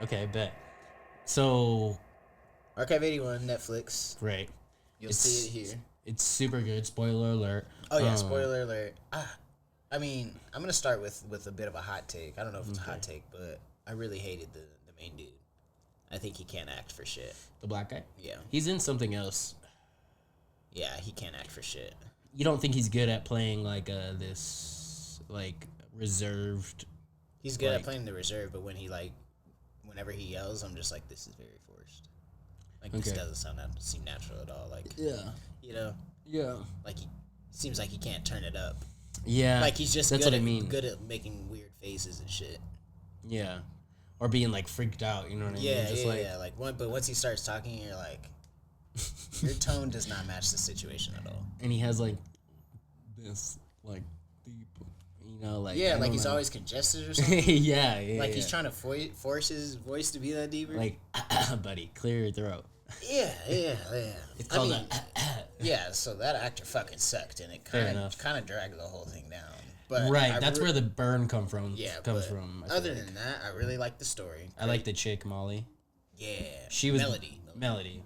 Okay, bet. So Archive 81, Netflix. great. You'll see it here. It's super good. Spoiler alert. Oh yeah, spoiler alert. I mean, I'm gonna start with a bit of a hot take. I don't know if it's a hot take, but I really hated the main dude. I think he can't act for shit. The black guy. Yeah, He's in something else. yeah, he can't act for shit. You don't think he's good at playing like this like reserved? He's good Like- at playing the reserve, but whenever he yells, I'm just like, this is very forced. Like this Okay. doesn't seem natural at all. Like Yeah. Yeah. like he seems like he can't turn it up. Yeah. Like he's just that's good what I mean. good at making weird faces and shit. Yeah. Or being like freaked out. You know what I mean? Yeah, Just yeah, like, yeah. But once he starts talking, you're like, your tone does not match the situation at all. and he has like this like deep, you know, like Yeah, I like don't he's know. always congested or something. yeah. Like he's trying to force his voice to be that deeper. like, buddy, clear your throat. yeah. It's called yeah. So that actor fucking sucked, and it Fair kind enough. of dragged the whole thing down. But right. That's where the burn comes from. yeah comes but from. I feel Other like. than that, I really like the story. I like the chick Molly. Yeah, She was Melody. Melody.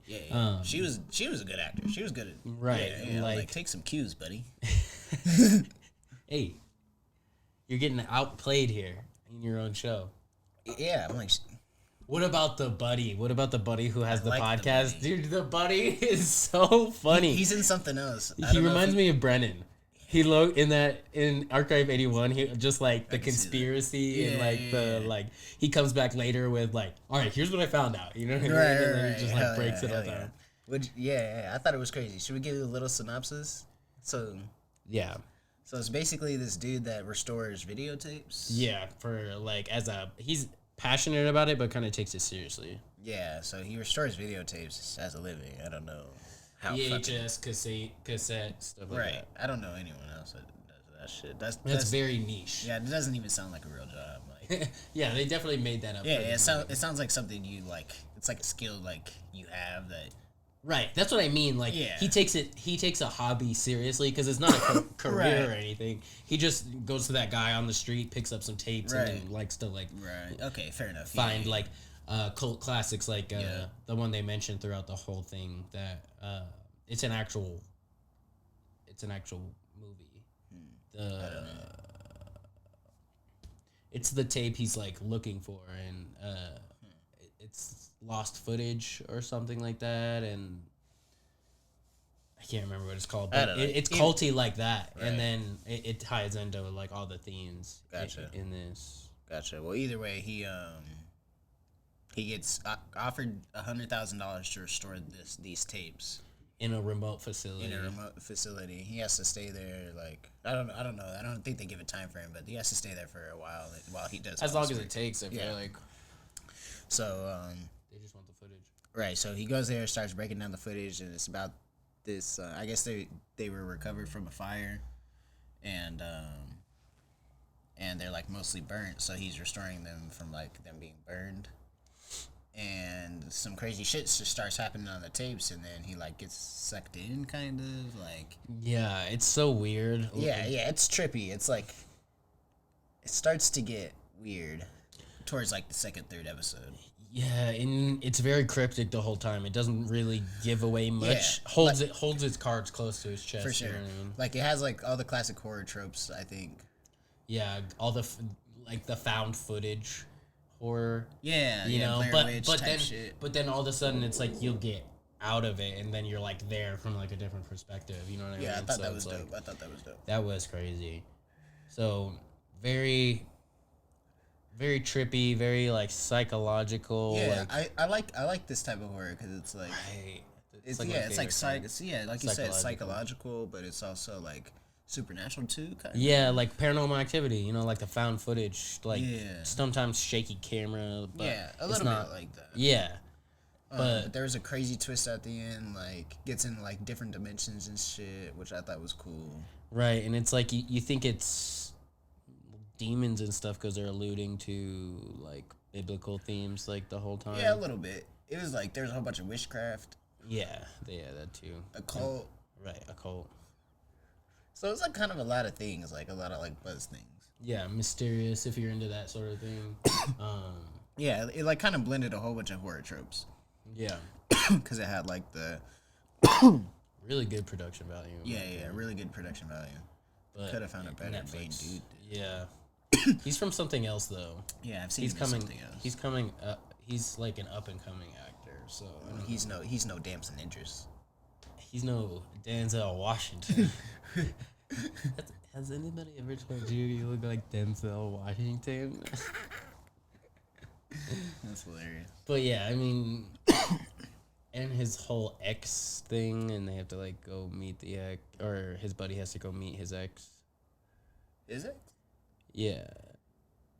Yeah. She was a good actor. She was good at Right, Yeah, like- take some cues, buddy. Hey, you're getting outplayed here in your own show. Yeah, I'm like, What about the buddy? What about the buddy who has the like the podcast? buddy. Dude, the buddy is so funny. he's in something else. I He don't know if reminds me of Brennan. He in Archive 81, he just like the can see that. conspiracy and Yeah, like yeah, the yeah. like he comes back later with like, all right, here's what I found out. You know what I mean? Right, and right, then right. he just Hell like breaks yeah, it all hell yeah. down. Yeah, I thought it was crazy. Should we give you a little synopsis? So Yeah. it's basically this dude that restores videotapes. Yeah, for like he's passionate about it but kind of takes it seriously. Yeah, so he restores videotapes as a living. I don't know how fucking... VHS, cassette, stuff like Right. I don't know anyone else that does that shit. That's very niche. Yeah, it doesn't even sound like a real job. Like, Yeah, they definitely made that up. yeah, for the movie. it sounds like something you like. It's like a skill like you have that. Right, that's what I mean. Like Yeah. he takes a hobby seriously because it's not a career or Right. anything. He just goes to that guy on the street, picks up some tapes, and Right. then likes to like Right. Okay. Fair enough. find Yeah. like cult classics, like Yeah. the one they mentioned throughout the whole thing. That it's an actual movie. It's the tape he's like looking for, and it's lost footage or something like that, and I can't remember what it's called, I but don't know. it's culty like that, Right. and then it ties into like all the themes Gotcha. in this. Gotcha. Well, either way, he gets offered $100,000 to restore these tapes In a remote facility. in a remote facility. He has to stay there. Like I don't know. I don't think they give a time frame, but he has to stay there for a while he does. as all long this as work. it takes, I feel Yeah. like So they just want the footage. right. So he goes there, starts breaking down the footage, and it's about this. I guess they were recovered from a fire, and they're like mostly burnt. So he's restoring them from like them being burned. And some crazy shit just starts happening on the tapes, and then he like gets sucked in, kind of like. Yeah, it's so weird. Yeah, it's trippy. It's like it starts to get weird towards like the second, third episode. Yeah, and it's very cryptic the whole time. It doesn't really give away much. Yeah, Holds its cards close to his chest. For sure. You know what I mean? Like it has like all the classic horror tropes, I think. Yeah, all the like the found footage horror. Yeah, You know, Blair but Witch but type then shit. but then all of a sudden it's like you'll get out of it and then you're like there from like a different perspective. You know what I mean? Yeah, I thought So that was it's like- dope. I thought that was dope. That was crazy. So very, very trippy, very like psychological. Yeah, like, I like this type of horror because it's like right. it's like my it's like favorite thing. like you said, Psychological. psychological, but it's also like supernatural too. Kind of. Yeah, like paranormal activity, you know, like the found footage, like Yeah. sometimes shaky camera. But Yeah, a it's little not, bit like that. Yeah, But there's a crazy twist at the end, like gets into like different dimensions and shit, which I thought was cool. right. And it's like you think it's demons and stuff because they're alluding to like biblical themes like the whole time. Yeah, a little bit. It was like there's a whole bunch of witchcraft, Yeah, that too. a cult. Right, a cult. So it's like kind of a lot of things, like a lot of like buzz things. Yeah, mysterious if you're into that sort of thing. Yeah, it like kind of blended a whole bunch of horror tropes Yeah, because it had like the really good production value. yeah, really good production value. But Could have found a better main dude. Yeah, he's from something else though. Yeah, I've seen He's him in coming. something else. He's coming. He's like an up and coming actor. So He's no Damson Idris. he's no Denzel Washington. Has anybody ever told you you look like Denzel Washington? That's hilarious. But yeah, I mean, and his whole ex thing, and they have to like go meet the ex, or his buddy has to go meet his ex. Is it? Yeah.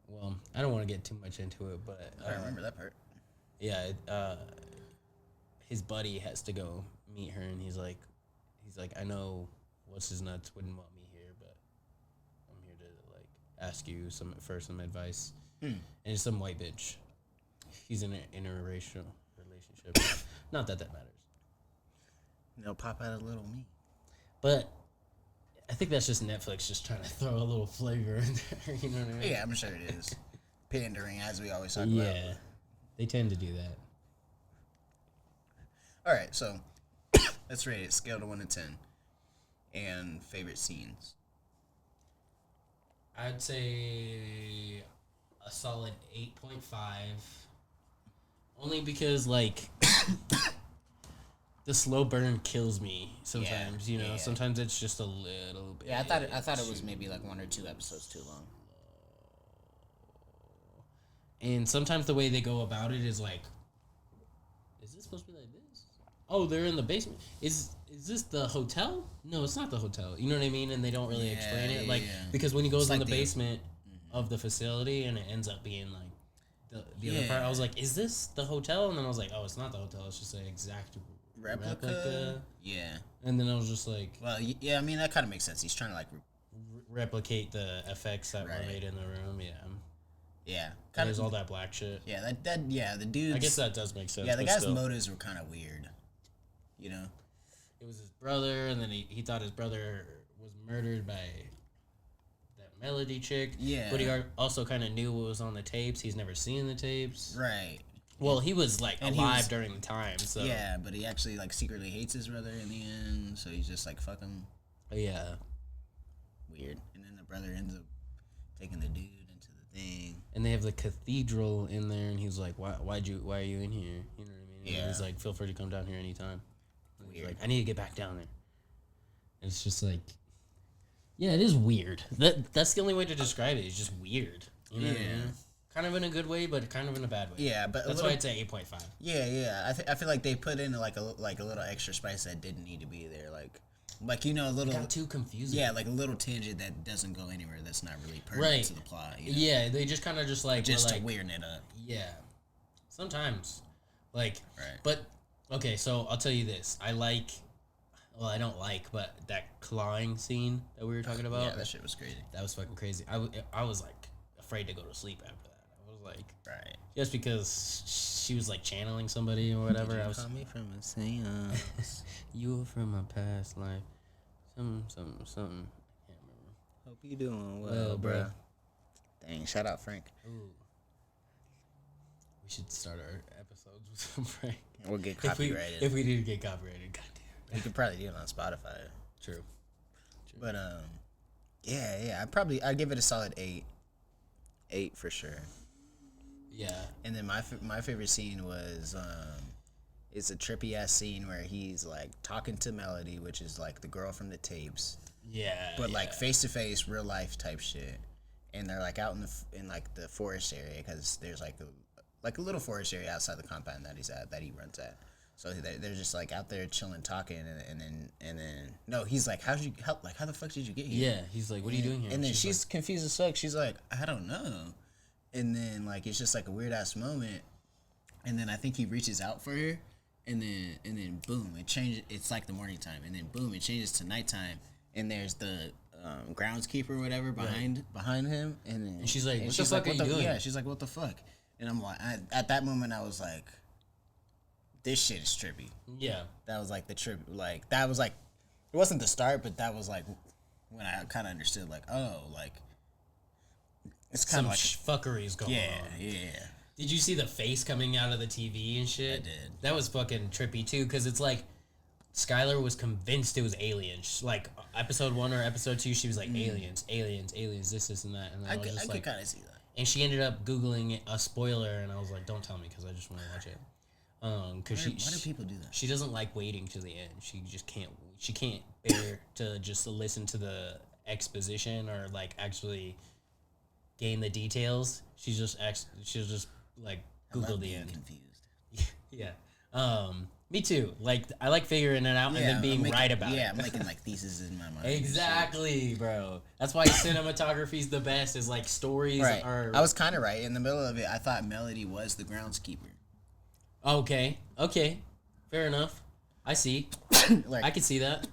Well, I don't want to get too much into it, but I don't remember that part. yeah, his buddy has to go meet her, and he's like, I know what's his nuts wouldn't want me here, but I'm here to like ask you for some advice. And it's some white bitch. He's in an interracial relationship. Not that matters, They'll pop out a little me. but I think that's just Netflix just trying to throw a little flavor in there. You know what I mean? Yeah, I'm sure it is. Pandering, as we always talk Yeah, about. they tend to do that. All right, so let's rate it scale to 1 to 10, and favorite scenes. I'd say a solid 8.5. Only because like the slow burn kills me sometimes. You know, sometimes it's just a little bit. Yeah, I thought it was maybe like 1 or 2 episodes too long. And sometimes the way they go about it is like, is this supposed to be like this? Oh, they're in the basement. Is this the hotel? No, it's not the hotel. You know what I mean? And they don't really explain it. Like, because when he goes in the basement of the facility and it ends up being like the other part, I was like, is this the hotel? And then I was like, oh, it's not the hotel. It's just an exact replica. Yeah. And then I was just like, Well, yeah, I mean, that kind of makes sense. He's trying to like... replicate the effects that were made in the room. Yeah. Yeah. There's all that black shit. Yeah, the dude... I guess that does make sense. Yeah, the guy's motives were kind of weird. You know? It was his brother, and then he thought his brother was murdered by that Melody chick. Yeah. But he also kind of knew what was on the tapes. He's never seen the tapes. Right. Well, he was like alive during the time, so... Yeah, but he actually like secretly hates his brother in the end, so he's just like, fuck him. Yeah. Weird. And then the brother ends up taking the dude into the thing. And they have the cathedral in there, and he's like, why are you in here? You know what I mean? Yeah. And he's like, feel free to come down here anytime. And he's Weird. like, I need to get back down there. And it's just like... Yeah, it is weird. That's the only way to describe it. It's just weird. You know what I mean? Kind of in a good way, but kind of in a bad way. Yeah, but that's why it's at 8.5. Yeah. I feel like they put in like a little extra spice that didn't need to be there. Like you know, a little... It got too confusing. Yeah, like a little tangent that doesn't go anywhere. That's not really pertinent to the plot. You know? Yeah, they just kind of just like... Just to weirden it up. Yeah. Sometimes. Like... Right. But, okay, so I'll tell you this. I don't like, but that clawing scene that we were talking about... Yeah, that shit was crazy. That was fucking crazy. I was, like, afraid to go to sleep after that. I was like... Right. Just because she was, like, channeling somebody or whatever. Did you I was... call me from a seance? You were from my past life. Something. I can't remember. Hope you doing well, bro. Dang, shout out Frank. Ooh. We should start our episodes with some Frank. We'll get copyrighted. If we did get copyrighted, goddamn. You could probably do it on Spotify. True. But yeah, I'd give it a solid 8. 8 for sure. Yeah. And then my favorite scene was it's a trippy ass scene where he's like talking to Melody, which is like the girl from the tapes. Yeah. But like face to face, real life type shit. And they're like out in like the forest area because there's like a little forest area outside the compound that he runs at. So they're just like out there chilling, talking, and then no, he's like, how the fuck did you get here? Yeah, he's like, what are you doing here? And then she's confused as fuck. She's like, I don't know. And then like it's just like a weird ass moment. And then I think he reaches out for her, and then boom, it changes. It's like the morning time, and then boom, it changes to nighttime, and there's the groundskeeper or whatever behind him, and she's like, what the fuck are you doing? Yeah, she's like, what the fuck? And I'm like, at that moment I was like, this shit is trippy. Yeah. That was like the trip. Like that was like, it wasn't the start, but that was like when I kind of understood, like, oh, like it's kind Some of like fuckery's going yeah, on. yeah. Did you see the face coming out of the TV and shit? I did. That was fucking trippy too, because it's like Skylar was convinced it was aliens. Like episode 1 or episode 2, she was like aliens, this, and that. And I was could, just I could like, kind of see that. and she ended up googling a spoiler, and I was like, don't tell me because I just want to watch it. Because Why do people do that? she doesn't like waiting to the end. She just can't. She can't bear to just listen to the exposition or like actually gain the details. She'll just like Google the end. Confused. Yeah. Me too. Like I like figuring it out and then being right about it. Yeah, I'm making like theses in my mind. Exactly, bro. That's why cinematography's the best. Is like stories Right. are. I was kind of right in the middle of it. I thought Melody was the groundskeeper. Okay. Fair enough. I see. Like, I can see that.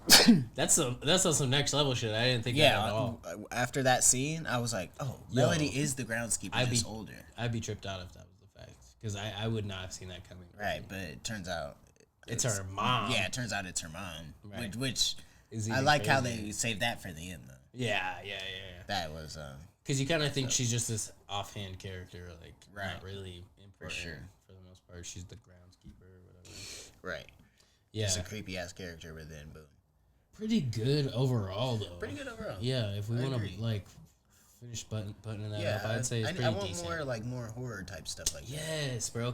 That's some next level shit. I didn't think that at all. after that scene, I was like, oh, Melody is the groundskeeper, just older. I'd be tripped out if that was the fact, because I would not have seen that coming. Right, but it turns out It's her mom. Yeah, it turns out it's her mom. Right. Which Is I even like how crazier. they saved that for the end, though. Yeah. That was Because you kind of think she's just this offhand character, like Right. not really important sure. for the most part. She's the groundskeeper or whatever. right. Yeah, Just a creepy ass character, but then boom. pretty good overall though. Pretty good overall. Yeah, if we I want agree. to like finish buttoning that Yeah, up, I'd say it's pretty I want decent. more horror type stuff like that. Yes, bro.